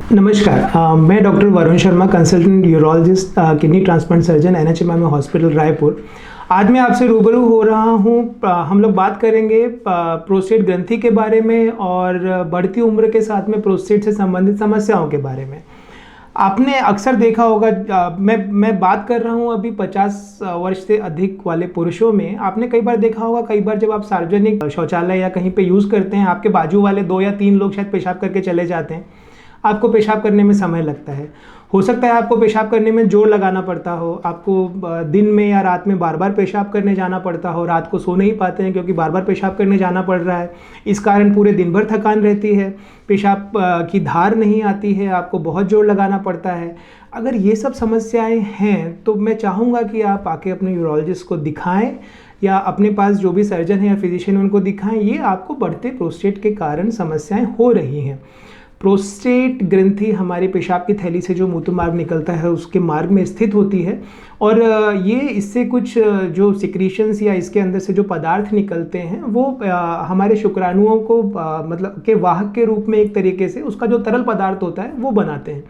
नमस्कार। मैं doctor Varun Sharma, consultant urologist, kidney transplant surgeon, NHMI hospital Raipur. आज मैं आपसे रूबरू हो रहा हूँ। हम लोग बात करेंगे प्रोस्टेट ग्रंथि के बारे में और बढ़ती उम्र के साथ में प्रोस्टेट से संबंधित समस्याओं के बारे में। आपने अक्सर देखा होगा, मैं बात कर रहा हूँ अभी 50 वर्ष से अधिक वाले पुरुषों में। आपने कई बार देखा होगा, कई बार जब आप सार्वजनिक शौचालय या कहीं पे यूज़ करते हैं, आपके बाजू वाले 2 या 3 लोग शायद पेशाब करके चले जाते हैं। आपको पेशाब करने में समय लगता है। हो सकता है आपको पेशाब करने में जोर लगाना पड़ता हो, आपको दिन में या रात में बार बार पेशाब करने जाना पड़ता हो, रात को सो नहीं पाते हैं क्योंकि बार बार पेशाब करने जाना पड़ रहा है। इस कारण पूरे दिन भर थकान रहती है, पेशाब की धार नहीं आती है, आपको बहुत जोर लगाना पड़ता है। अगर ये सब समस्याएं हैं तो मैं चाहूँगा कि आप आके अपने यूरोलॉजिस्ट को दिखाएं या अपने पास जो भी सर्जन है या फिजिशियन उनको दिखाएं। ये आपको बढ़ते प्रोस्टेट के कारण समस्याएं हो रही हैं। प्रोस्टेट ग्रंथि हमारी पेशाब की थैली से जो मूत्र मार्ग निकलता है उसके मार्ग में स्थित होती है और ये इससे कुछ जो सिक्रीशंस या इसके अंदर से जो पदार्थ निकलते हैं वो हमारे शुक्राणुओं को मतलब के वाहक के रूप में एक तरीके से उसका जो तरल पदार्थ होता है वो बनाते हैं।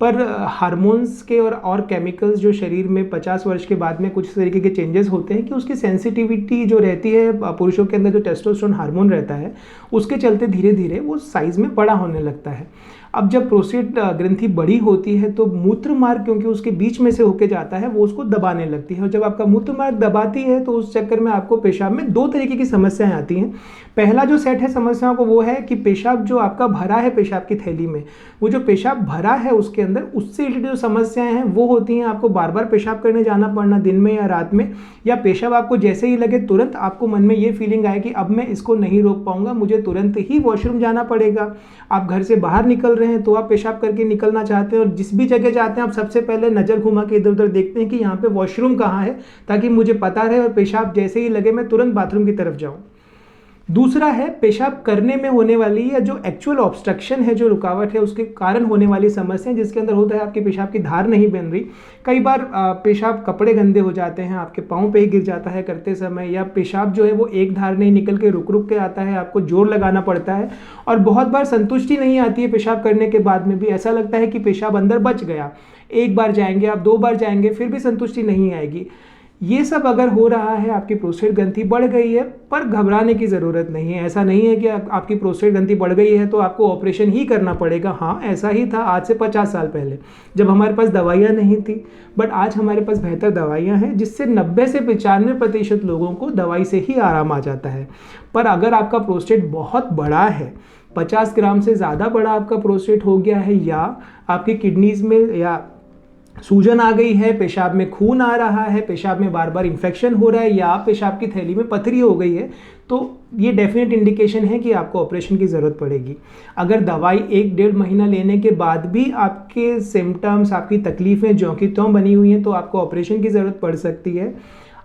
पर हार्मोन्स के और केमिकल्स जो शरीर में 50 वर्ष के बाद में कुछ तरीके के चेंजेस होते हैं कि उसकी सेंसिटिविटी जो रहती है, पुरुषों के अंदर जो टेस्टोस्टेरोन हार्मोन रहता है उसके चलते धीरे धीरे वो साइज में बड़ा होने लगता है। अब जब प्रोस्टेट ग्रंथि बड़ी होती है तो मूत्र मार्ग, क्योंकि उसके बीच में से होके जाता है, वो उसको दबाने लगती है और जब आपका मूत्र मार्ग दबाती है तो उस चक्कर में आपको पेशाब में 2 तरीके की समस्याएं आती हैं। पहला जो सेट है समस्याओं को वो है कि पेशाब जो आपका भरा है पेशाब की थैली में, वो जो पेशाब भरा है उसके अंदर उससे रिलेटेड जो समस्याएं हैं वो होती हैं आपको बार बार पेशाब करने जाना पड़ना दिन में या रात में, या पेशाब आपको जैसे ही लगे तुरंत आपको मन में ये फीलिंग आए कि अब मैं इसको नहीं रोक पाऊंगा, मुझे तुरंत ही वॉशरूम जाना पड़ेगा। आप घर से बाहर निकल रहे हैं तो आप पेशाब करके निकलना चाहते हैं और जिस भी जगह जाते हैं आप सबसे पहले नज़र घुमा के इधर उधर देखते हैं कि यहाँ पे वॉशरूम कहाँ है, ताकि मुझे पता रहे और पेशाब जैसे ही लगे मैं तुरंत बाथरूम की तरफ जाऊँ। दूसरा है पेशाब करने में होने वाली या जो एक्चुअल ऑब्स्ट्रक्शन है, जो रुकावट है, उसके कारण होने वाली समस्या, जिसके अंदर होता है आपकी पेशाब की धार नहीं बन रही। कई बार पेशाब कपड़े गंदे हो जाते हैं, आपके पाँव पे ही गिर जाता है करते समय, या पेशाब जो है वो एक धार नहीं निकल के रुक रुक के आता है, आपको जोर लगाना पड़ता है और बहुत बार संतुष्टि नहीं आती है पेशाब करने के बाद में भी। ऐसा लगता है कि पेशाब अंदर बच गया, एक बार जाएंगे आप, 2 बार जाएंगे, फिर भी संतुष्टि नहीं आएगी। ये सब अगर हो रहा है, आपकी प्रोस्टेट ग्रंथि बढ़ गई है, पर घबराने की ज़रूरत नहीं है। ऐसा नहीं है कि आपकी प्रोस्टेट ग्रंथि बढ़ गई है तो आपको ऑपरेशन ही करना पड़ेगा। हाँ, ऐसा ही था आज से 50 साल पहले जब हमारे पास दवाइयाँ नहीं थी, बट आज हमारे पास बेहतर दवाइयाँ हैं जिससे 90 से 95% लोगों को दवाई से ही आराम आ जाता है। पर अगर आपका प्रोस्टेट बहुत बड़ा है, 50 ग्राम से ज़्यादा बड़ा आपका प्रोस्टेट हो गया है, या आपकी किडनीज में या सूजन आ गई है, पेशाब में खून आ रहा है, पेशाब में बार बार इन्फेक्शन हो रहा है, या पेशाब की थैली में पथरी हो गई है, तो ये डेफिनेट इंडिकेशन है कि आपको ऑपरेशन की ज़रूरत पड़ेगी। अगर दवाई 1-1.5 महीना लेने के बाद भी आपके सिम्टम्स, आपकी तकलीफ़ें ज्यों की त्यों बनी हुई हैं तो आपको ऑपरेशन की ज़रूरत पड़ सकती है।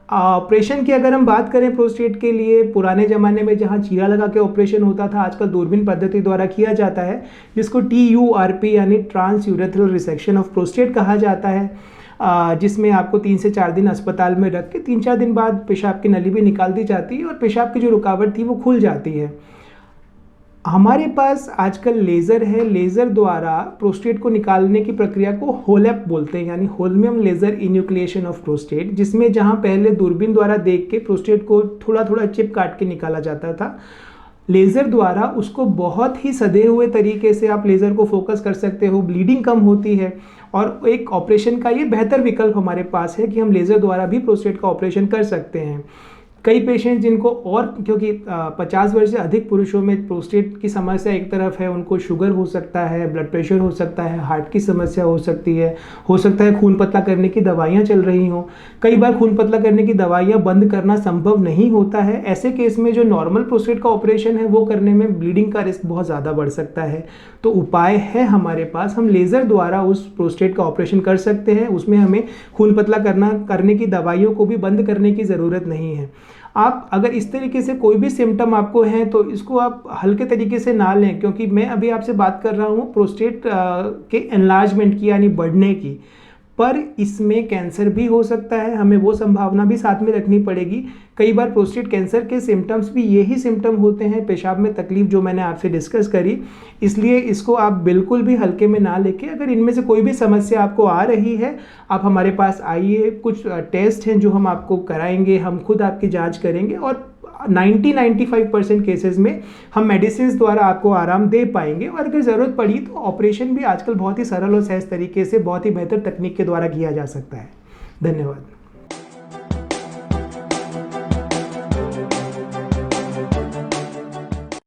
ऑपरेशन की अगर हम बात करें प्रोस्टेट के लिए, पुराने ज़माने में जहाँ चीरा लगा के ऑपरेशन होता था, आजकल दूरबीन पद्धति द्वारा किया जाता है, जिसको TURP यानी transurethral resection of prostate कहा जाता है, जिसमें आपको 3 से 4 दिन अस्पताल में रख के 3-4 दिन बाद पेशाब की नली भी निकाल दी जाती है और पेशाब की जो रुकावट थी वो खुल जाती है। हमारे पास आजकल लेज़र है, लेज़र द्वारा प्रोस्टेट को निकालने की प्रक्रिया को होलैप बोलते हैं, यानी holmium laser enucleation of prostate, जिसमें जहां पहले दूरबीन द्वारा देख के प्रोस्टेट को थोड़ा थोड़ा चिप काट के निकाला जाता था, लेज़र द्वारा उसको बहुत ही सधे हुए तरीके से आप लेज़र को फोकस कर सकते हो, ब्लीडिंग कम होती है और एक ऑपरेशन का ये बेहतर विकल्प हमारे पास है कि हम लेज़र द्वारा भी प्रोस्टेट का ऑपरेशन कर सकते हैं। कई पेशेंट जिनको, और क्योंकि 50 वर्ष से अधिक पुरुषों में प्रोस्टेट की समस्या एक तरफ है, उनको शुगर हो सकता है, ब्लड प्रेशर हो सकता है, हार्ट की समस्या हो सकती है, हो सकता है खून पतला करने की दवाइयाँ चल रही हों। कई बार खून पतला करने की दवाइयाँ बंद करना संभव नहीं होता है। ऐसे केस में जो नॉर्मल प्रोस्टेट का ऑपरेशन है वो करने में ब्लीडिंग का रिस्क बहुत ज़्यादा बढ़ सकता है। तो उपाय है हमारे पास, हम लेज़र द्वारा उस प्रोस्टेट का ऑपरेशन कर सकते हैं। उसमें हमें खून पतला करने की दवाइयों को भी बंद करने की ज़रूरत नहीं है। आप अगर इस तरीके से कोई भी सिम्टम आपको हैं तो इसको आप हल्के तरीके से ना लें, क्योंकि मैं अभी आपसे बात कर रहा हूँ प्रोस्टेट के एनलार्जमेंट की, यानी बढ़ने की। पर इसमें कैंसर भी हो सकता है, हमें वो संभावना भी साथ में रखनी पड़ेगी। कई बार प्रोस्टेट कैंसर के सिम्टम्स भी यही सिम्टम होते हैं, पेशाब में तकलीफ, जो मैंने आपसे डिस्कस करी। इसलिए इसको आप बिल्कुल भी हल्के में ना लेके, अगर इनमें से कोई भी समस्या आपको आ रही है, आप हमारे पास आइए, कुछ टेस्ट हैं जो हम आपको कराएंगे, हम खुद आपकी जांच करेंगे और 90-95% केसेस में हम मेडिसिन द्वारा आपको आराम दे पाएंगे। और अगर ज़रूरत पड़ी तो ऑपरेशन भी आजकल बहुत ही सरल और सहज तरीके से, बहुत ही बेहतर तकनीक के द्वारा किया जा सकता है। धन्यवाद।